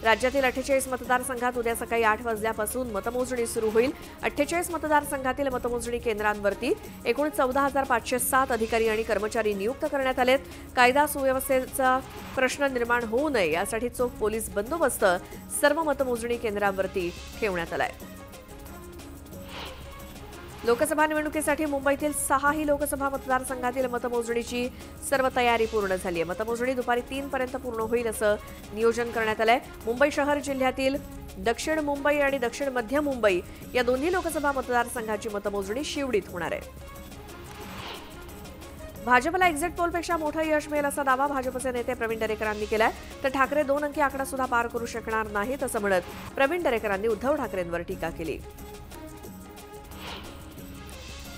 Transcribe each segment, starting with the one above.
राज्यातील 48 मतदारसंघात उद्या सकाळी 8 वाजल्यापासून मतमोजणी सुरू होईल। 48 मतदारसंघातील मतमोजणी केंद्रांवरती एकूण 14,507 अधिकारी आणि कर्मचारी नियुक्त करण्यात आलेत। कायदा सुव्यवस्थेचा प्रश्न निर्माण होऊ नये यासाठी चोख पोलीस बंदोबस्त सर्व मतमोजणी केंद्रांवरती ठेवण्यात आलाय। लोकसभा निवडणुकीसाठी मुंबईतील 6ही लोकसभा मतदारसंघातील मतमोजणीची सर्व तयारी पूर्ण झाली आहे। मतमोजणी दुपारी 3 पर्यंत पूर्ण होईल असं नियोजन करण्यात आलंय। मुंबई शहर जिल्ह्यातील दक्षिण मुंबई आणि दक्षिण मध्य मुंबई या दोन्ही लोकसभा मतदारसंघाची मतमोजणी शिवडीत होणार आहे। भाजपला एक्झिट पोलपेक्षा मोठं यश मिळेल असा दावा भाजपचे नेते प्रवीण दरेकरांनी केलाय। तर ठाकरे 2 अंकी आकडा सुद्धा पार करू शकणार नाहीत असं म्हणत प्रवीण दरेकरांनी उद्धव ठाकरेंवर टीका केली।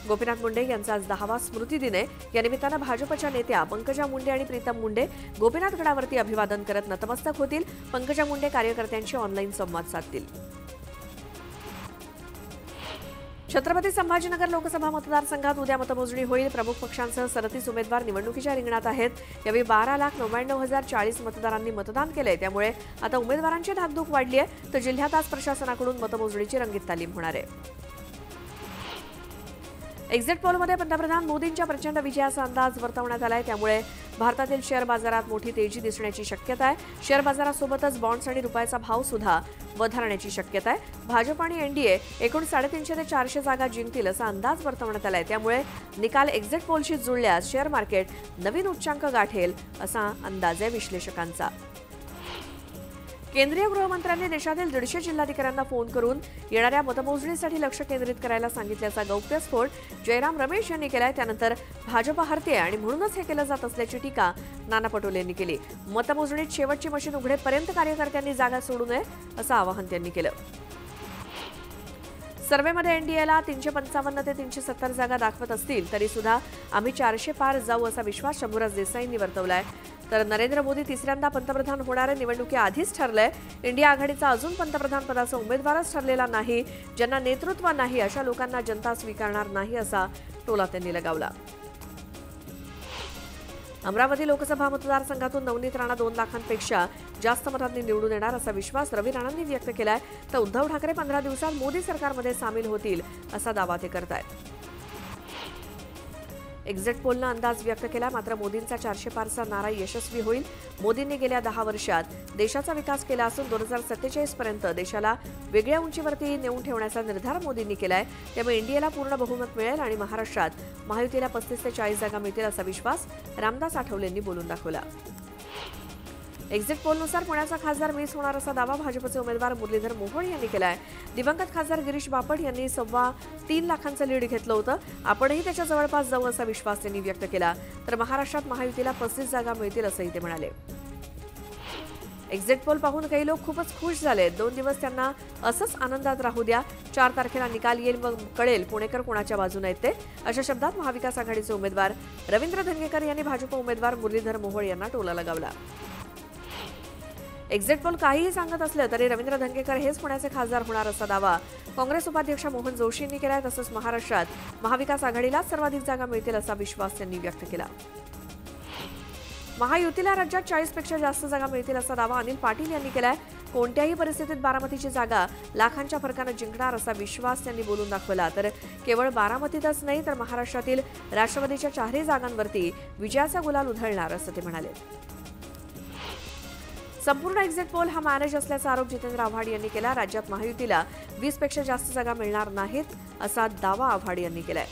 गोपीनाथ मुंडे यांचा आज 10वा स्मृती दिन आहे। या निमित्तानं भाजपच्या नेत्या पंकजा मुंडे आणि प्रीतम मुंडे गोपीनाथ गडावरती अभिवादन करत नतमस्तक होतील। पंकजा मुंडे कार्यकर्त्यांशी ऑनलाईन संवाद साधतील। छत्रपती संभाजीनगर लोकसभा मतदारसंघात उद्या मतमोजणी होईल। प्रमुख पक्षांसह 37 उमेदवार निवडणुकीच्या रिंगणात आहेत। यावेळी 12,99,040 मतदारांनी मतदान केलंय। त्यामुळे आता उमेदवारांची धाकधूक वाढली आहे। तर जिल्ह्यात आज प्रशासनाकडून मतमोजणीची रंगीत तालीम होणार आहे। एक्झिट पोलमध्ये पंतप्रधान मोदींच्या प्रचंड विजयाचा अंदाज वर्तवण्यात आलाय। त्यामुळे भारतातील शेअर बाजारात मोठी तेजी दिसण्याची शक्यता आहे। शेअर बाजारासोबतच बॉन्ड्स आणि रुपयाचा भाव सुद्धा वधारण्याची शक्यता आहे। भाजप आणि एनडीए एकूण 350 ते 400 जागा जिंकतील असा अंदाज वर्तवण्यात आलाय। त्यामुळे निकाल एक्झिट पोलशी जुळल्यास शेअर मार्केट नवीन उच्चांक गाठेल असा अंदाज आहे विश्लेषकांचा। केंद्रीय गृहमंत्र्यांनी देशातील 150 जिल्हाधिकाऱ्यांना फोन करून येणाऱ्या मतमोजणीसाठी लक्ष केंद्रित करायला सांगितल्याचा गौप्यस्फोट जयराम रमेश यांनी केलाय। त्यानंतर भाजप हरते आणि म्हणूनच हे केलं जात असल्याची टीका नाना पटोले यांनी केली। मतमोजणीत शेवटची मशीन उघडेपर्यंत कार्यकर्त्यांनी जागा सोडू नये असं आवाहन त्यांनी केलं। सर्व्हेमध्ये एनडीएला 355 ते 370 जागा दाखवत असतील तरी सुद्धा आम्ही 400 पार जाऊ असा विश्वास शंभूराज देसाईंनी वर्तवलाय। तर नरेंद्र मोदी तिसऱ्यांदा पंतप्रधान होणारे निवडणुकीआधीच ठरलंय। इंडिया आघाडीचा अजून पंतप्रधान पदाचा उमेदवारच ठरलेला नाही। ज्यांना नेतृत्व नाही अशा लोकांना जनता स्वीकारणार नाही असा टोला त्यांनी लगावला। अमरावती लोकसभा मतदारसंघातून नवनीत राणा 2 लाखांपेक्षा जास्त मतांनी निवडून येणार असा विश्वास रवी राणांनी व्यक्त केलाय। तर उद्धव ठाकरे 15 दिवसात मोदी सरकारमध्ये सामील होतील असा दावा ते करतायत। एक्झिट पोलनं अंदाज व्यक्त केला, मात्र मोदींचा 400 पारचा नारा यशस्वी होईल। मोदींनी गेल्या 10 वर्षात देशाचा विकास केला असून 2047 पर्यंत देशाला वेगळ्या उंचीवरती नेऊन ठेवण्याचा निर्धार मोदींनी केलाय। त्यामुळे इंडियाला पूर्ण बहुमत मिळेल आणि महाराष्ट्रात महायुतीला 35 ते 40 जागा मिळतील असा विश्वास रामदास आठवलेंनी बोलून दाखवला। एक्झिट पोलनुसार पुण्याचा खासदार मिस होणार असा दावा भाजपचे उमेदवार मुरलीधर मोहोळ यांनी केलाय। दिवंगत खासदार गिरीश बापट यांनी 3.25 लाखांचं लीड घेतलं होतं। आपणही त्याच्या जवळपास जाऊ असा विश्वास त्यांनी व्यक्त केला। तर महाराष्ट्रात महायुतीला 35 जागा मिळतील असंही ते म्हणाले। एक्झिट पोल पाहून काही लोक खूपच खुश झाले। 2 दिवस त्यांना असंच आनंदात राहू द्या। 4 तारखेला निकाल येईल व कळेल पुणेकर कोणाच्या बाजूने आहेत ते, अशा शब्दात महाविकास आघाडीचे उमेदवार रवींद्र धंगेकर यांनी भाजप उमेदवार मुरलीधर मोहोळ यांना टोला लगावला। एक्झिट पोल काहीही सांगत असलं तरी रवींद्र धंगेकर हेच पुण्याचे खासदार होणार असा दावा काँग्रेस उपाध्यक्ष मोहन जोशी यांनी केलाय। तसंच महाराष्ट्रात महाविकास आघाडीला सर्वाधिक जागा मिळतील असा विश्वास त्यांनी व्यक्त केला। महायुतीला राज्यात 40 पेक्षा जास्त जागा मिळतील असा दावा अनिल पाटील यांनी केलाय। कोणत्याही परिस्थितीत बारामतीची जागा लाखांच्या फरकाने जिंकणार असा विश्वास त्यांनी बोलून दाखवला। तर केवळ बारामतीतच नाही तर महाराष्ट्रातील राष्ट्रवादीच्या 4ही जागांवरती विजयाचा गुलाल उधळणार असं ते म्हणाले। संपूर्ण एक्झिट पोल हा मॅनेज असल्याचा आरोप जितेंद्र आव्हाड यांनी केला। राज्यात महायुतीला 20 पेक्षा जास्त जागा मिळणार नाहीत असा दावा आव्हाड यांनी केलाय।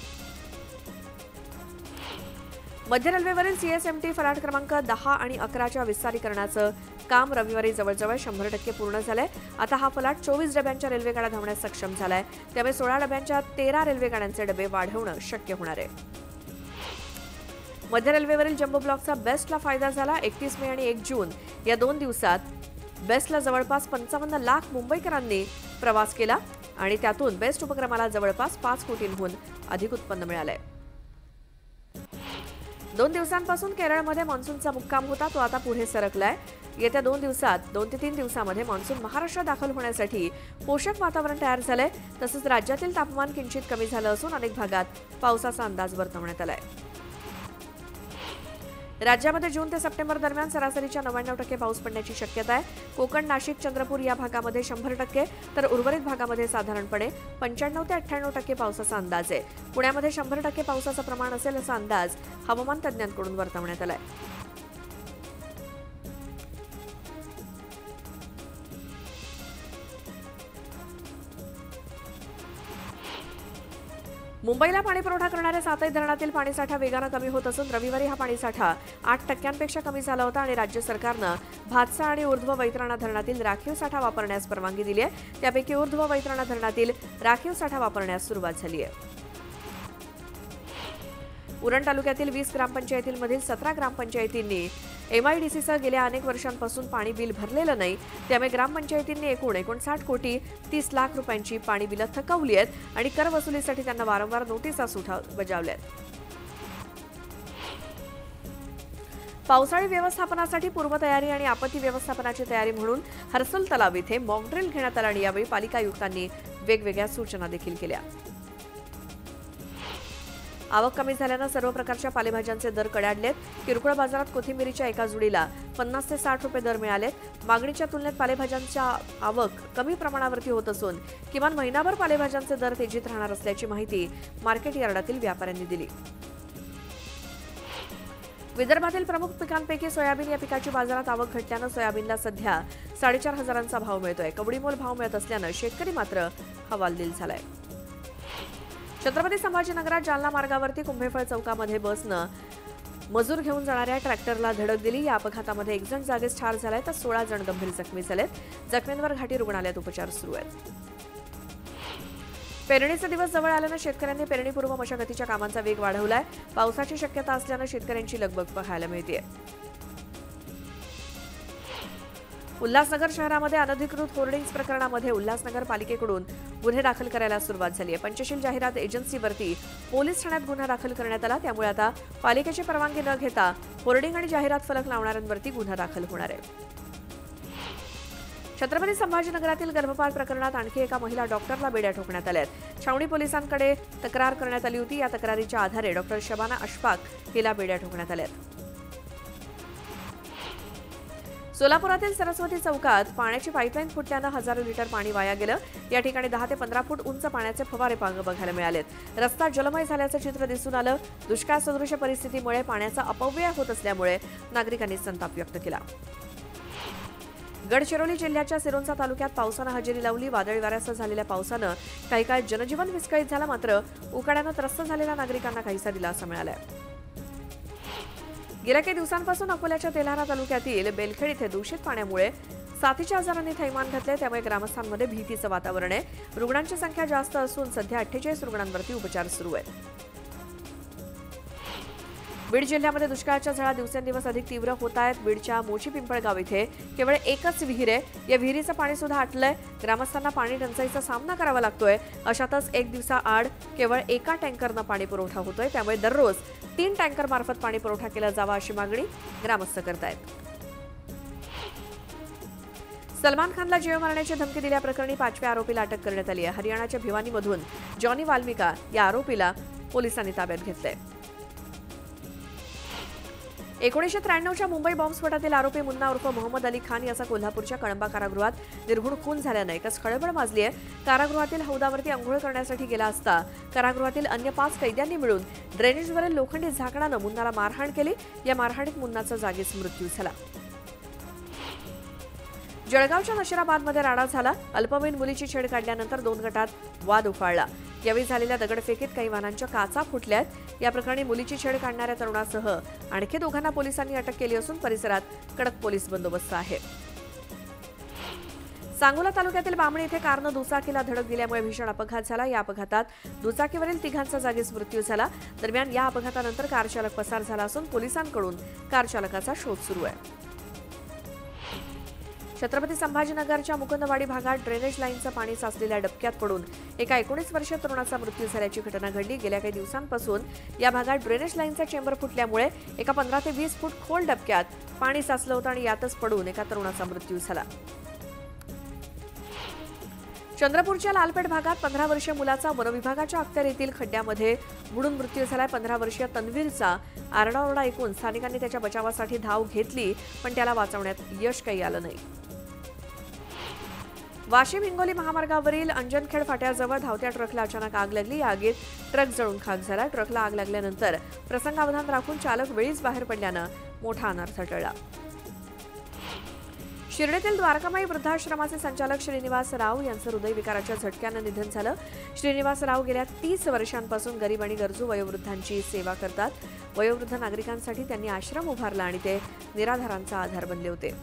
मध्य रेल्वेवरील सीएसएमटी फलाट क्रमांक 10 आणि 11च्या विस्तारीकरणाचं काम रविवारी जवळजवळ 100% पूर्ण झालंय। आता हा फलाट 24 डब्यांच्या रेल्वेगाड्या धावण्यास सक्षम झालाय। त्यामुळे 16 डब्यांच्या 13 रेल्वेगाड्यांचे डबे वाढवणं शक्य होणार आहे। मध्य रेल्वेवरील जम्बो ब्लॉकचा बेस्टला फायदा झाला। 31 मे आणि 1 जून या 2 दिवसात बेस्टला जवळपास 55 लाख मुंबईकरांनी प्रवास केला आणि त्यातून बेस्ट उपक्रमाला जवळपास 5 कोटींहून अधिक उत्पन्न मिळालंय। 2 दिवसांपासून केरळमध्ये मान्सूनचा मुक्काम होता, तो आता पुढे सरकलाय। येत्या 2 ते 3 दिवसांमध्ये मान्सून महाराष्ट्रात दाखल होण्यासाठी पोषक वातावरण तयार झालंय। तसंच राज्यातील तापमान किंचित कमी झालं असून अनेक भागात पावसाचा अंदाज वर्तवण्यात आलाय। राज्यामध्ये जून ते सप्टेंबर दरम्यान सरासरीच्या 99% पाऊस पडण्याची शक्यता आहे. कोकण, नाशिक, चंद्रपूर या भागामध्ये 100%, तर उर्वरित भागामध्ये साधारणपणे 95 ते 98% पावसाचा अंदाज आहे. पुण्यामध्ये 100% पावसाचं प्रमाण असेल असा अंदाज हवामान तज्ज्ञांकडून वर्तवण्यात आलाय. मुंबईला पाणीपुरवठा करणाऱ्या 7 धरणातील पाणीसाठा वेगानं कमी होत असून रविवारी हा पाणीसाठा 8% कमी झाला होता आणि राज्य सरकारनं भातसा आणि ऊर्ध्व वैतरणा धरणातील राखीव साठा वापरण्यास परवानगी दिली आहे. त्यापैकी ऊर्ध्व वैतरणा धरणातील राखीव साठा वापरण्यास सुरुवात झाली आहे. उरण तालुक्यातील 20 ग्रामपंचायतींमधील 17 ग्रामपंचायतींनी MIDCसह गेल्या अनेक वर्षांपासून पाणी बिल भरलेलं नाही. त्यामुळे ग्रामपंचायतींनी एकूण 59 कोटी 30 लाख रुपयांची पाणी बिलं थकवली आहेत आणि कर वसुलीसाठी त्यांना वारंवार नोटिसा बजावल्या आहेत. पावसाळी व्यवस्थापनासाठी पूर्वतयारी आणि आपत्ती व्यवस्थापनाची तयारी म्हणून हर्सुल तलाव इथे मॉकड्रिल घेण्यात आला आणि यावेळी पालिका आयुक्तांनी वेगवेगळ्या सूचना देखील केल्या. आवक कमी झाल्यानं सर्व प्रकारच्या पालेभाज्यांचे दर कडाडलेत. किरकोळ बाजारात कोथिंबीरीच्या एका जुडीला 50 ते 60 रुपये दर मिळालेत. मागणीच्या तुलनेत पालेभाज्यांच्या आवक कमी प्रमाणावरती होत असून किमान महिनाभर पालेभाज्यांचे दर तेजीत राहणार असल्याची माहिती मार्केट यार्डातील व्यापाऱ्यांनी दिली. विदर्भातील प्रमुख पिकांपैकी सोयाबीन या पिकाची बाजारात आवक घटल्यानं सोयाबीनला सध्या 4,500 भाव मिळतोय. कवडीमोल भाव मिळत असल्यानं शेतकरी मात्र हवालदिल झालाय. छत्रपती संभाजीनगरात जालना मार्गावरती कुंभेफळ चौकामध्ये बसनं मजूर घेऊन जाणाऱ्या ट्रॅक्टरला धडक दिली. या अपघातामध्ये 1 जण जागीच ठार झालाय तर 16 जण गंभीर जखमी झालेत. जखमींवर घाटी रुग्णालयात उपचार सुरू आहेत. पेरणीचे दिवस जवळ आल्यानं शेतकऱ्यांनी पेरणीपूर्व मशागतीच्या कामांचा वेग वाढवलाय. पावसाची शक्यता असल्यानं शेतकऱ्यांची लगबग पाहायला मिळते. उल्हासनगर शहरामध्ये अनधिकृत होर्डिंग्स प्रकरणामध्ये उल्हासनगर पालिकेकडून गुन्हे दाखल करायला सुरुवात झाली आहे. पंचशील जाहिरात एजन्सीवरती पोलीस ठाण्यात गुन्हा दाखल करण्यात आला. त्यामुळे आता पालिकेची परवानगी न घेता होर्डिंग आणि जाहिरात फलक लावणाऱ्यांवरती गुन्हा दाखल होणार आहे. छत्रपती संभाजीनगरातील गर्भपात प्रकरणात आणखी एका महिला डॉक्टरला बेड्या ठोकण्यात आल्यात. छावणी पोलिसांकडे तक्रार करण्यात आली होती. या तक्रारीच्या आधारे डॉक्टर शबाना अशफाक हिला बेड्या ठोकण्यात आल्यात. सोलापुरातील सरस्वती चौकात पाण्याची पाईपलाईन फुटल्यानं हजारो लिटर पाणी वाया गेलं. या ठिकाणी 10 ते 15 फूट उंच पाण्याचे फवारे बघायला मिळालेत. रस्ता जलमय झाल्याचं चित्र दिसून आलं. दुष्काळ सदृश परिस्थितीमुळे पाण्याचा अपव्यय होत असल्यामुळे नागरिकांनी संताप व्यक्त केला. गडचिरोली जिल्ह्याच्या सिरोंचा तालुक्यात पावसानं हजेरी लावली. वादळी वाऱ्यासह झालेल्या पावसानं काही काळ जनजीवन विस्कळीत झालं. मात्र उकाड्यानं त्रस्त झालेल्या नागरिकांना काहीसा दिलासा मिळालाय. गेल्या काही दिवसांपासून अकोल्याच्या तेल्हारा तालुक्यातील बेलखेड इथे दूषित पाण्यामुळे साथीच्या आजारांनी थैमान घातले. त्यामुळे ग्रामस्थांमध्ये भीतीचं वातावरण आहे. रुग्णांची संख्या जास्त असून सध्या 48 रुग्णांवरती उपचार सुरू आहेत. बीड जिल्ह्यामध्ये दुष्काळाच्या झळा दिवसेंदिवस अधिक तीव्र होत आहेत. बीडच्या मोची पिंपळगाव इथे केवळ एकच विहीर आहे. या विहिरीचं पाणी सुद्धा आटलंय. ग्रामस्थांना पाणी टंचाईचा सामना करावा लागतोय. अशातच एक दिवसाआड केवळ एका टँकरनं पाणी पुरवठा होतोय. त्यामुळे दररोज 3 टँकर मार्फत पाणी पुरवठा केला जावा अशी मागणी ग्रामस्थ करतायत. सलमान खानला जीव मारण्याची धमकी दिल्याप्रकरणी 5व्या आरोपीला अटक करण्यात आली आहे. हरियाणाच्या भिवानीमधून जॉनी वाल्मिका या आरोपीला पोलिसांनी ताब्यात घेतलंय. 1993च्या मुंबई बॉम्बस्फोटातील आरोपी मुन्ना उर्फ मोहम्मद अली खान याचा कोल्हापूरच्या कळंबा कारागृहात निर्घुण खून झाल्यानं एकच खळबळ माजली आहे. कारागृहातील हौदावरती अंघोळ करण्यासाठी गेला असता कारागृहातील अन्य 5 कैद्यांनी मिळून ड्रेनेजवरील लोखंडी झाकणानं मुन्नाला मारहाण केली. या मारहाणीत मुन्नाचा जागीच मृत्यू झाला. जळगावच्या नशिराबादमध्ये राडा झाला. अल्पवयीन मुलीची छेड काढल्यानंतर 2 गटात वाद उफाळला. यावेळी झालेल्या दगडफेकीत काही वाहनांच्या काचा फुटल्यात. या प्रकरणी मुलीची छेड काढणाऱ्या तरुणासह आणखी 2 पोलिसांनी अटक केली असून परिसरात कडक पोलीस बंदोबस्त आहे. सांगोला तालुक्यातील बामणी इथे कारनं दुचाकीला धडक दिल्यामुळे भीषण अपघात झाला. या अपघातात दुचाकीवरील 3 जागीच मृत्यू झाला. दरम्यान या अपघातानंतर कार चालक पसार झाला असून पोलिसांकडून कार चालकाचा शोध सुरू आहे. छत्रपती संभाजीनगरच्या मुकुंदवाडी भागात ड्रेनेज लाईनचं पाणी साचलेल्या डबक्यात पडून एका 19 वर्षीय तरुणाचा मृत्यू झाल्याची घटना घडली. गेल्या काही दिवसांपासून या भागात ड्रेनेज लाईनचा चेंबर फुटल्यामुळे एका 15 ते 20 फूट खोल डबक्यात पाणी साचलं होतं आणि यातच पडून एका तरुणाचा मृत्यू झाला. चंद्रपूरच्या लालपेठ भागात 15 वर्षीय मुलाचा वनविभागाच्या अखत्यारीतील खड्ड्यामध्ये बुडून मृत्यू झालाय। 15 वर्षीय तन्वीरचा आरडाओरडा ऐकून स्थानिकांनी त्याच्या बचावासाठी धाव घेतली, पण त्याला वाचवण्यात यश काही आलं नाही। वाशिम हिंगोली महामार्गावरील अंजनखेड फाट्याजवळ धावत्या ट्रकला अचानक आग लागली। या आगीत ट्रक जळून खाक झाला। ट्रकला आग लागल्यानंतर प्रसंगावधान राखून चालक वेळीच बाहेर पडल्यानं मोठा अनर्थ टळला। शिर्डीतील द्वारकामाई वृद्धाश्रमाचे संचालक श्रीनिवास राव यांचं हृदयविकाराच्या झटक्यानं निधन झालं। श्रीनिवास राव गेल्या 30 वर्षांपासून गरीब आणि गरजू वयोवृद्धांची सेवा करतात। वयोवृद्ध नागरिकांसाठी त्यांनी आश्रम उभारला आणि ते निराधारांचा आधार बनले होते।